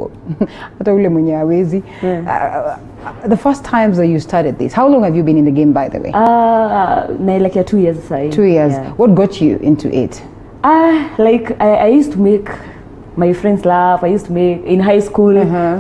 people. Hata ule mwenye hawezi. The first times that you started this, how long have you been in the game, by the way? Like 2 years. 2 years. Yeah. What got you into it? Like I used to make my friends laugh. I used to make in high school.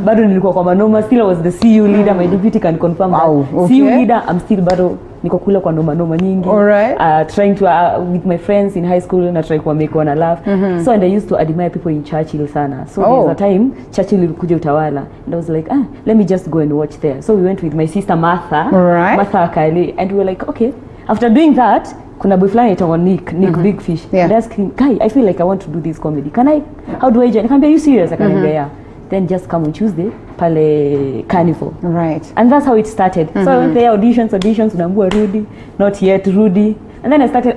Bado nilikuwa kwa manoma. Still I was the CU leader. My deputy can confirm that. Okay. CU leader, I'm still bado niko kule kwa noma nyingi. Alright. Trying to with my friends in high school na try kuwa make wana laugh. So and I used to admire people in Churchill sana. So there's a time Churchill ilikuja Utawala and I was like, let me just go and watch there. So we went with my sister Martha. Right. Martha Akali, and we were like, okay. After doing that, kuna boy fulani anaitwa Nick Big Fish. Yeah. And asked him, "Guy, I feel like I want to do this comedy. Can I? How do I join? Are you serious?" I can yeah. Then just come on Tuesday, pale Carnival. Right. And that's how it started. So I went there, auditions, unaambua Rudy, not yet Rudy. And then I started,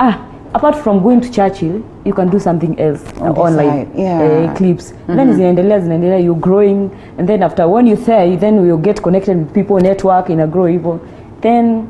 apart from going to Churchill, you can do something else online. Clips. And then zinaendelea, you're growing. And then after when you're there, then you'll get connected with people, network, in a grow evil. Then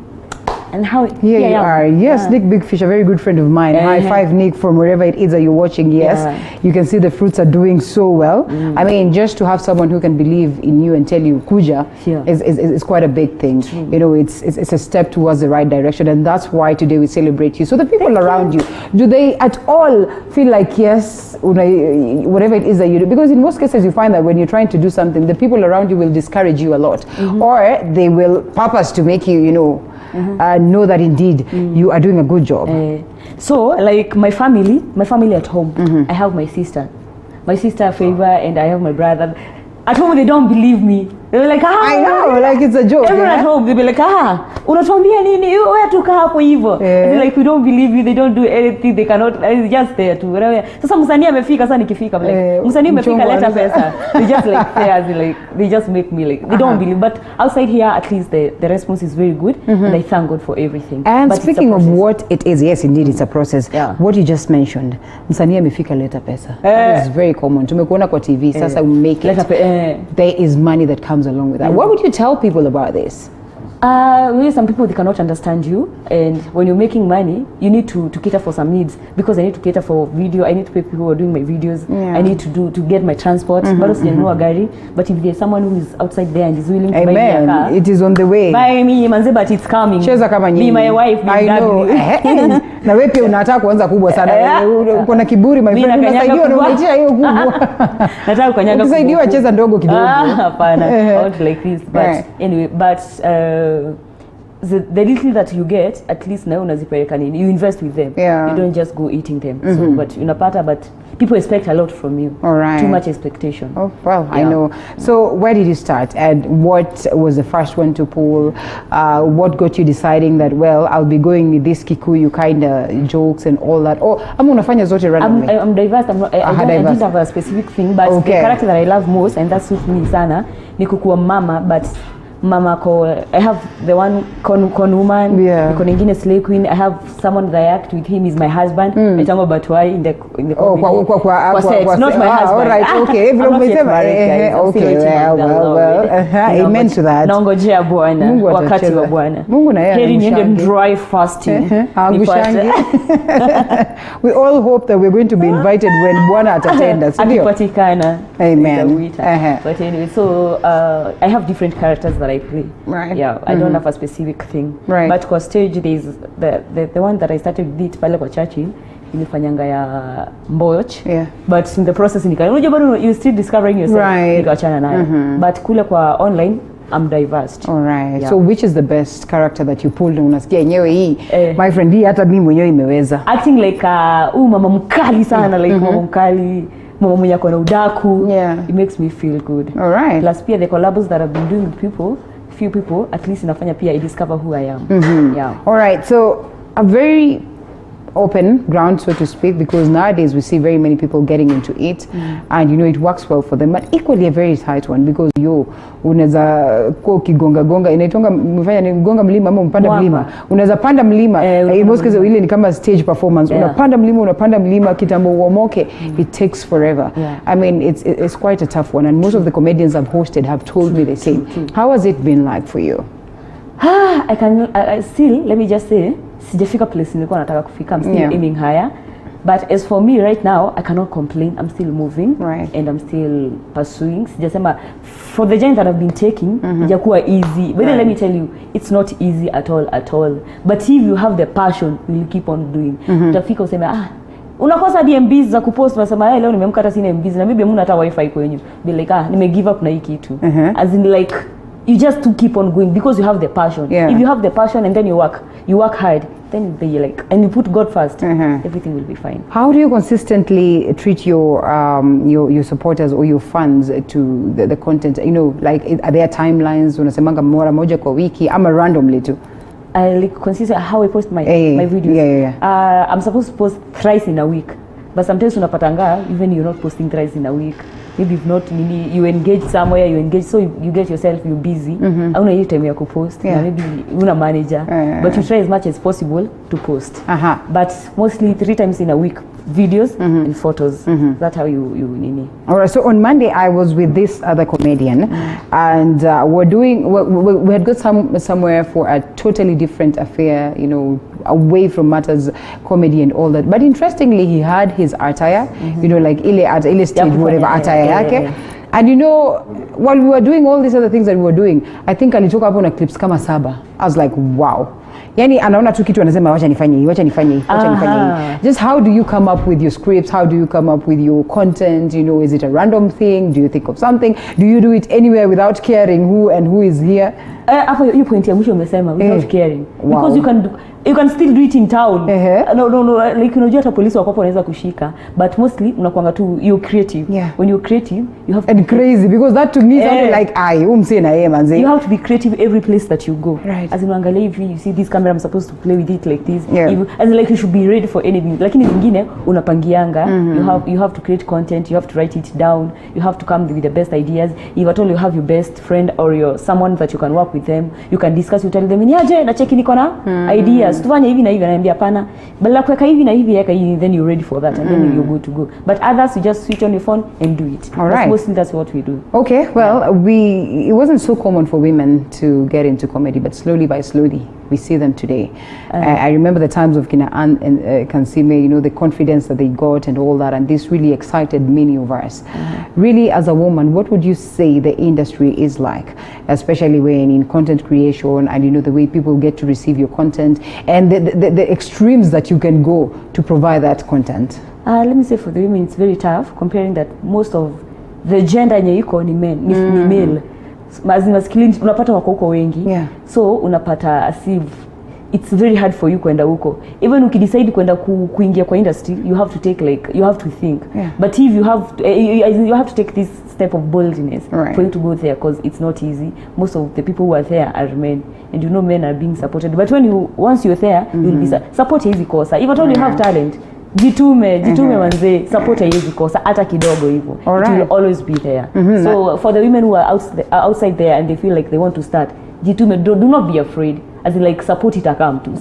and how here you are. Yes, Nick Big Fish, a very good friend of mine. High five, Nick, from wherever it is that you're watching. Yes, you can see the fruits are doing so well. I mean, just to have someone who can believe in you and tell you kuja is quite a big thing. True. You know, it's a step towards the right direction, and that's why today we celebrate you. So the people around you, do they at all feel like yes, whatever it is that you do? Because in most cases you find that when you're trying to do something, the people around you will discourage you a lot, or they will purpose to make you, know that indeed you are doing a good job. So like my family at home, I have my sister Favor, and I have my brother. At home they don't believe me. They're like, I know, like it's a joke. Everyone at home, they'll be like, unatuambia nini? Wewe tukaa hapo hivyo. They're like, we don't believe you. They don't do anything. They cannot. It's just there to. Sasa msanii amefika, sasa nikifika, like msanii amefika, leta pesa. They just like there, they just make me like they don't believe. But outside here, at least the response is very good, and I thank God for everything. And but speaking of what it is, yes, indeed, it's a process. What you just mentioned, msanii amefika, leta pesa. That is very common. Tumekuona kwa TV, sasa we make it. There is money that comes along with that. What would you tell people about this? Really, some people, they cannot understand you, and when you're making money, you need to cater for some needs, because I need to cater for video, I need to pay people who are doing my videos, I need to get my transport, but if there's someone who is outside there and is willing to buy me a car, it is on the way. Buy me manze, but it's coming. Be my wife, be I know. Na wewe pia unataka kuanza kubwa sana. Uko na kiburi my friend, unasaidiwa na unaitia hiyo kubwa. Nataka kukanyaga. Ukisaidiwa cheza ndogo kidogo. Hapana. Not like this, but anyway, but the little that you get, at least now unazipeleka nini, you invest with them. You don't just go eating them. So but unapata, but people expect a lot from you. Too much expectation. Oh well, I know. So where did you start, and what was the first one to pull? What got you deciding that, well, I'll be going with this Kikuyu kind of jokes and all that? Or I'm unafanya zote randomly? I'm diverse. I didn't have a specific thing, but the character that I love most, and that suits me sana, ni kukuwa mama, but mama I have the one con woman, the nyingine slay queen. I have someone that I act with him is my husband. Itango Batwai in the kwa set, not my husband. All right, okay. I'm not yet married, okay, well. Amen to that. Naongojea Bwana wakati wa Bwana. Mungu na yeye heri niende dry fasting. We all hope that we're going to be invited when Bwana atatenda, ndio? Akipatikana. Amen. But anyway, so I have different characters that I play. Right. Yeah, I don't have a specific thing. Right. But kwa stage there's the one that I started with it pale kwa Churchill, ilifanyanga ya Mboch. But in the process unajua bado you still discovering yourself. Nikaachana nayo. But kule kwa online I'm diverse. All right. So which is the best character that you pulled? Unasikia yenyewe hii my friend, hii hata mimi mwenyewe imeweza. Acting like mama mkali sana, like mama mkali, mama mwenye ako na udaku. It makes me feel good. All right. Plus pia the collabs that I've been doing with few people, at least inafanya pia I discover who I am. All right. So a very open ground, so to speak, because nowadays we see very many people getting into it, and it works well for them, but equally a very tight one, because unaweza kwa kigonga inaitonga mfanya ni gonga mlima ama mpanda mlima, unaweza panda mlima, in most cases ile ni kama stage performance, unapanda mlima kitambo uomoke, it takes forever. I mean, it's quite a tough one, and most of the comedians I've hosted have told me the same. How has it been like for you? I still, let me just say, sijafika place nilikuwa nataka kufika. I'm still aiming higher. But as for me right now, I cannot complain. I'm still moving, right, and I'm still pursuing. Sijasema for the journey that I've been taking, ijakuwa easy. But then let me tell you, it's not easy at all. But if you have the passion, you'll keep on doing. Utafika useme unakosa DMBs za kupost, unasema leo nimemka hata sina MBs na maybe hamna hata wifi kwenyu. Be like nime give up na hii kitu. As in like you just to keep on going because you have the passion. If you have the passion and then you work hard, then they like, and you put God first, everything will be fine. How do you consistently treat your supporters or your fans to the content? You know, like are there timelines? Unasemanga mara moja kwa wiki ama randomly too? I like consistent how I post my videos. I'm supposed to post thrice in a week, but sometimes unapatanga even you're not posting thrice in a week. Maybe if not, you engage somewhere, so you get yourself, you're busy. Hauna hiyo time ya kupost. Maybe una manager, but you try as much as possible to post. But mostly 3 times in a week, videos and photos. That's how you nini. All right. So on Monday, I was with this other comedian, and we had got somewhere for a totally different affair. You know, away from matters comedy and all that. But interestingly, he had his attire. You know, like ile stage whatever attire yake. And you know, while we were doing all these other things that we were doing, I think alitoka hapo na clips kama 7. I was like, wow. Yani anaona tu kitu anasema wacha nifanye hii. Just how do you come up with your scripts? How do you come up with your content? You know, is it a random thing? Do you think of something? Do you do it anywhere without caring who is here? Hapo hiyo point ya mwisho umesema without caring. Because you can still do it in town. No, like unajua hata polisi wako wanaweza kushika, but mostly unakuanga tu you're creative. When you're creative, you have to and crazy because that to me sounded like umse na yeye manze. You have to be creative every place that you go. Right. As in uangalia hivi, you see this camera, I'm supposed to play with it like this. As in like you should be ready for anything. Lakini zingine unapangianga, you have to create content, you have to write it down, you have to come with the best ideas. If at all you have your best friend or someone that you can work with them, you can discuss, you tell them niaje na cheki niko na ideas. Tufanye hivi na hivi, anaambia hapana. Badala kuweka hivi na hivi yaka hivi, then you're ready for that and then you're good to go. But others you just switch on your phone and do it. All right. Mostly that's what we do. Okay, well, it wasn't so common for women to get into comedy, but slowly we see them today. I remember the times of Kina Ann and Kansime, you know, the confidence that they got and all that, and this really excited many of us. Really, as a woman, what would you say the industry is like, especially when in content creation and, you know, the way people get to receive your content and the extremes that you can go to provide that content? Let me say for the women, it's very tough, comparing that most of the gender yenye iko ni male. Masculine unapata wako huko wengi. So unapata as if it's very hard for you kwenda huko. Even ukidecide kwenda kuingia kwa industry, you have to think. But if you have to take this step of boldness for you to go there, because it's not easy. Most of the people who are there are men, and you know men are being supported. But once you're there, you'll be support hizi kosa. If at all you have talent, jitume manze, support hizi kosa hata kidogo hivyo. It will always be there. So for the women who are outside there and they feel like they want to start, jitume, do not be afraid. As in like support it come to.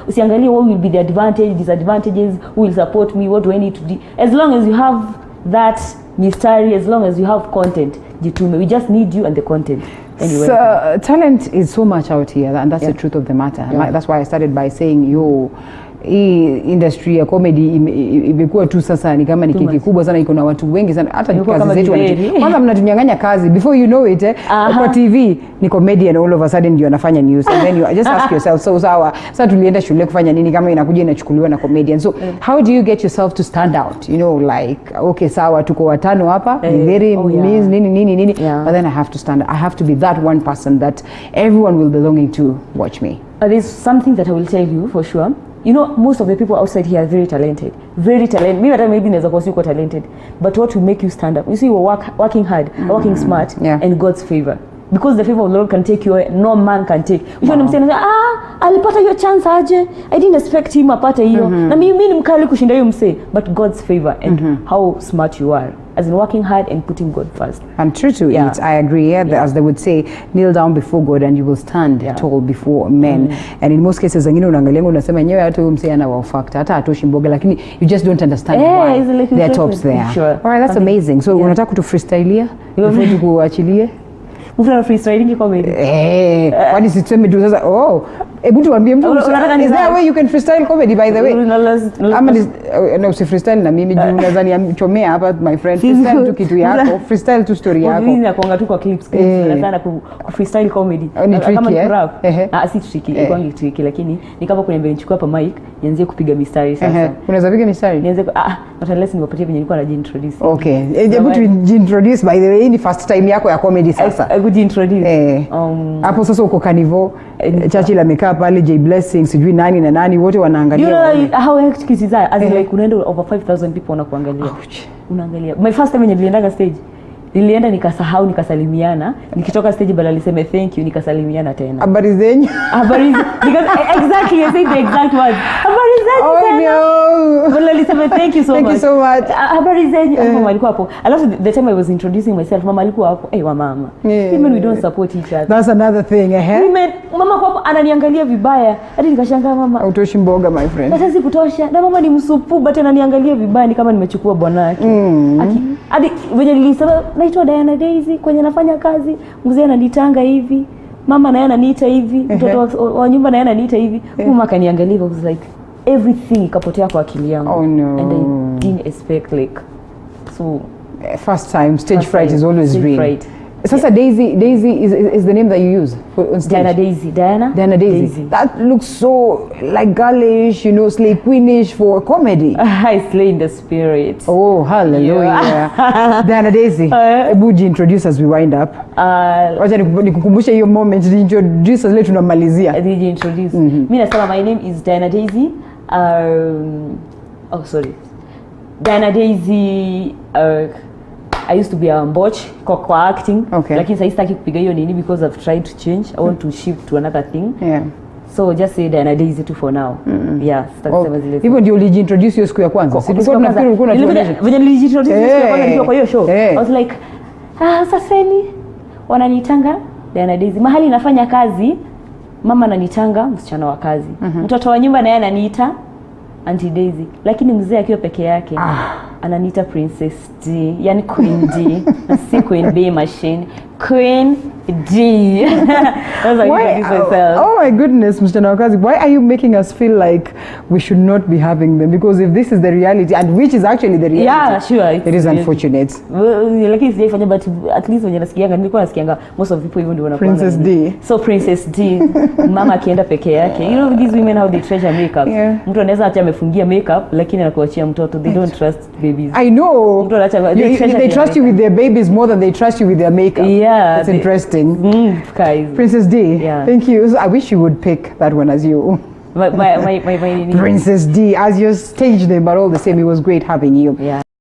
Usiangalie what will be the disadvantages, who will support me, what do I need to do. As long as you have that mystery, as long as you have content, jitume. We just need you and the content. Anyway. So talent is so much out here, and that's the truth of the matter. Like, that's why I started by saying hii industry ya comedy imekuwa tu sasa ni kama ni kiki kubwa sana, iko na watu wengi sana, hata kazi zetu kwanza mnatunyang'anya kazi before you know it kwa TV ni comedian all of a sudden ndio anafanya news, and then you just ask yourself, so sawa sasa tulienda shule kufanya nini kama inakuja inachukuliwa na comedian? So how do you get yourself to stand out, you know, like okay sawa tuko watano hapa ni very means nini but then I have to stand, I have to be that one person that everyone will be longing to watch me. There's something that I will tell you for sure. You know, most of the people outside here are very talented. Maybe there's a person who is talented, but what will make you stand up? You see, we're working hard, working smart, and God's favor. Because the favor of the Lord can take you where no man can take. You know what I'm saying? Alipata hiyo chance aje. I didn't expect him apata hiyo. Na mimi ni mkali kushinda hiyo mse, but God's favor and how smart you are. As in working hard and putting God first. And true to it, I agree. As they would say, kneel down before God and you will stand tall before men. And in most cases, zingine unaangalia unasema nyewe hata huyo mse ana wa factor, hata atoshi mboga, lakini you just don't understand why there are tops there. Sure. All right, that's amazing. So unataka kutu freestyleia before tukuachilie? Mtu ana freestyling comedy. Kwani siseme tu sasa hebu tuambie mtu is there a way you can freestyle comedy by the way? Ama no si freestyle na mimi juu nadhani chomea hapa my friend freestyle tu kitu yako freestyle tu story yako. Mimi nakuanga tu kwa clips sana ku freestyle comedy. Kama ni rap. Si tricky, kwangu tricky lakini ni kama kuniambia nichukue hapa mic nianze kupiga mistari sasa. Unaweza piga mistari? Nianze but unless niwapatie venye nilikuwa najiintroduce. Okay. Hebu tuintroduce by the way ni first time yako ya comedy sasa. I could introduce. Hapo sasa uko Carnival, Churchill amekaa pale, J Blessing, sijui nani na nani wote wanaangalia. You know how hectic is that? As like unaenda over 5000 people wanakuangalia. Unaangalia. My first time nilienda stage. Nilienda nikasahau nikasalimiana, nikitoka stage badala niseme thank you nikasalimiana tena. Habari zenyu. Habari because exactly I said the exact words. Habari zenyu tena. No. Badala niseme thank you so much. Thank you so much. Habari zenyu. Mama alikuwa hapo. Alafu the time I was introducing myself, mama alikuwa hapo. Wa mama. Women we don't support each other. That's another thing. Women, mama kwa hapo ananiangalia vibaya. Hadi nikashangaa mama. Utoshi mboga my friend. Hata sikutosha. Na mama ni msupu but ananiangalia vibaya ni kama nimechukua bwanake. Hadi venye nilisema naitwa Diana Daisy kwenye nafanya kazi, mzee ananitanga hivi, mama naye ananiita hivi, mtoto wa nyumba naye ananiita hivi. Mama kaniangalia was like everything ikapotea kwa akili yangu. Oh no. And I didn't expect like so first time stage fright is always real. Sasa Daisy is the name that you use on stage. Diana Daisy. That looks so like girlish, you know, slay queenish for comedy. I slay in the spirit. Oh, hallelujah. Yeah. Diana Daisy, would you introduce as we wind up? Wacha nikukumbushe hiyo moment, introduce as leo tunamalizia. Did you introduce? Mimi nasema my name is Diana Daisy. Diana Daisy I used to be a mboch kwa acting, lakini sasa sitaki kupiga hiyo nini because I've tried to change. I want to shift to another thing. Yeah. So just say Diana Daisy too for now. Yeah, sitakusema zile. Hivyo ndio ulijiintroduce hiyo siku ya kwanza. Sisi tunafikiri ulikuwa unatuonyesha. Venye nilijiintroduce hiyo siku ya kwanza nikiwa kwa hiyo show. I was like, sasa ni wananitanga Diana Daisy. Mahali nafanya kazi, mama ananitanga msichana wa kazi. Mtoto wa nyumba naye ananiita Auntie Daisy. Lakini mzee akiwa peke yake ananiita Princess D, yani Queen D. Si Queen B machine, Queen D. That's how I introduce myself. Oh my goodness, Mr. Nawakazi, why are you making us feel like we should not be having them? Because if this is the reality, and which is actually the reality, yeah, sure, it is unfortunate. Lakini sijaifanya, but at least when nasikianga, nilikuwa nasikianga most of people even do wanafanya Princess D. So Princess D, mama akienda peke yake. You know these women how they treasure makeup. Mtu anaweza acha amefungia makeup, lakini anakuachia mtoto. They don't trust babies. I know. They trust you with their babies more than they trust you with their makeup. Yeah. That's interesting. Guys. Princess D. Yeah. Thank you. So I wish you would pick that one as you. My Princess D as your stage name, but all the same, it was great having you. Yeah.